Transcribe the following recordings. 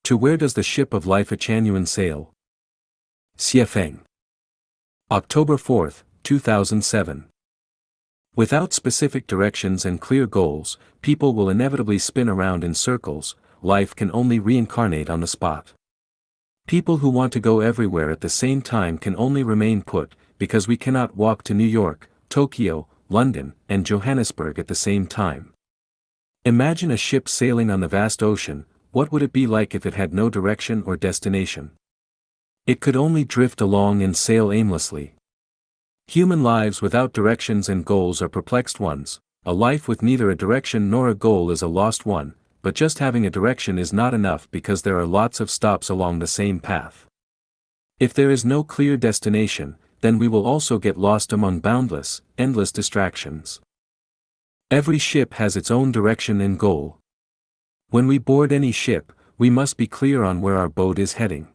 To where does the ship of Lifechanyuan sail? Xiefeng. October 4, 2007. Without specific directions and clear goals, people will inevitably spin around in circles. Life can only reincarnate on the spot. People who want to go everywhere at the same time can only remain put, because we cannot walk to New York, Tokyo, London, and Johannesburg at the same time. Imagine a ship sailing on the vast ocean. What would it be like if it had no direction or destination? It could only drift along and sail aimlessly. Human lives without directions and goals are perplexed ones. A life with neither a direction nor a goal is a lost one, but just having a direction is not enough because there are lots of stops along the same path. If there is no clear destination, then we will also get lost among boundless, endless distractions. Every ship has its own direction and goal. When we board any ship, we must be clear on where our boat is heading.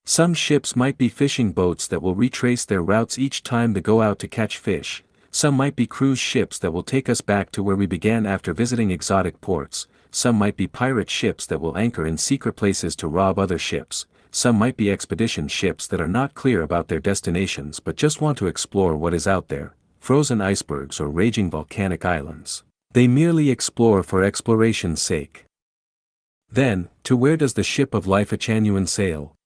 Some ships might be fishing boats that will retrace their routes each time they go out to catch fish. Some might be cruise ships that will take us back to where we began after visiting exotic ports. Some might be pirate ships that will anchor in secret places to rob other ships. Some might be expedition ships that are not clear about their destinations but just want to explore what is out there, frozen icebergs or raging volcanic islands. They merely explore for exploration's sake. Then, to where does the ship of Lifechanyuan sail?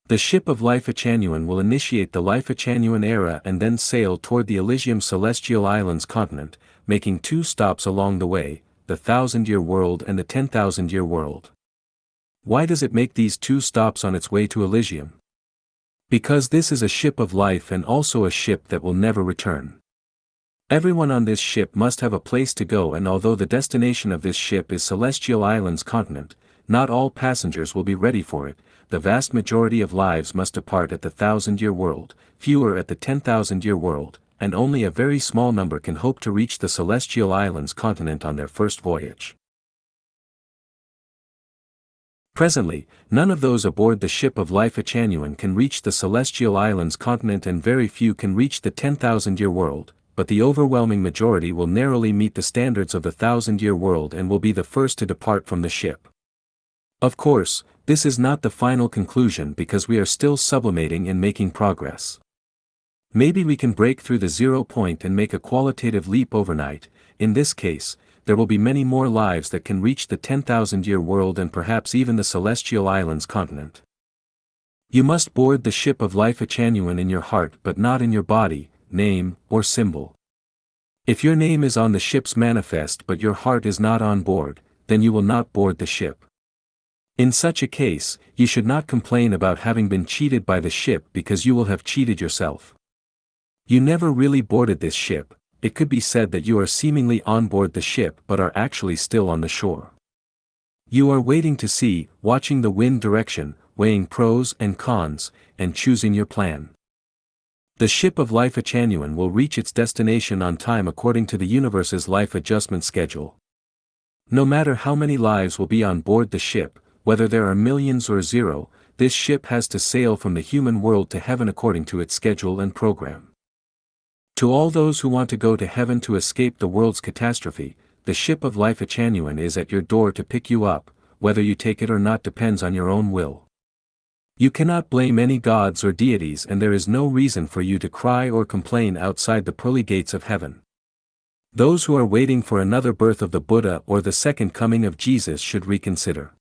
The ship of Lifechanyuan will initiate the Lifechanyuan era and then sail toward the Elysium Celestial Islands continent, making 2 stops along the way, the 1,000-year world and the 10,000-year world. Why does it make these 2 stops on its way to Elysium? Because this is a ship of life and also a ship that will never return. Everyone on this ship must have a place to go, and although the destination of this ship is Celestial Islands continent, not all passengers will be ready for it. The vast majority of lives must depart at the 1,000-year world, fewer at the 10,000-year world, and only a very small number can hope to reach the Celestial Islands continent on their first voyage. Presently, none of those aboard the ship of Lifechanyuan can reach the Celestial Islands continent and very few can reach the 10,000-year world, but the overwhelming majority will narrowly meet the standards of the 1,000-year world and will be the first to depart from the ship. Of course, this is not the final conclusion because we are still sublimating and making progress. Maybe we can break through the 0 point and make a qualitative leap overnight. In this case, there will be many more lives that can reach the 10,000-year world and perhaps even the Celestial Islands continent. You must board the ship of Lifechanyuan in your heart but not in your body, name, or symbol. If your name is on the ship's manifest but your heart is not on board, then you will not board the ship. In such a case, you should not complain about having been cheated by the ship because you will have cheated yourself. You never really boarded this ship. It could be said that you are seemingly on board the ship but are actually still on the shore. You are waiting to see, watching the wind direction, weighing pros and cons, and choosing your plan. The ship of Lifechanyuan will reach its destination on time according to the universe's life adjustment schedule. No matter how many lives will be on board the ship, whether there are millions or 0, this ship has to sail from the human world to heaven according to its schedule and program. To all those who want to go to heaven to escape the world's catastrophe, the ship of Lifechanyuan is at your door to pick you up. Whether you take it or not depends on your own will. You cannot blame any gods or deities, and there is no reason for you to cry or complain outside the pearly gates of heaven. Those who are waiting for another birth of the Buddha or the second coming of Jesus should reconsider.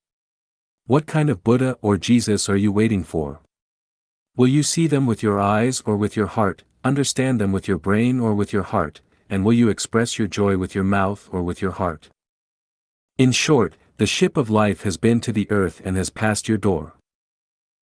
What kind of Buddha or Jesus are you waiting for? Will you see them with your eyes or with your heart, understand them with your brain or with your heart, and will you express your joy with your mouth or with your heart? In short, the ship of life has been to the earth and has passed your door.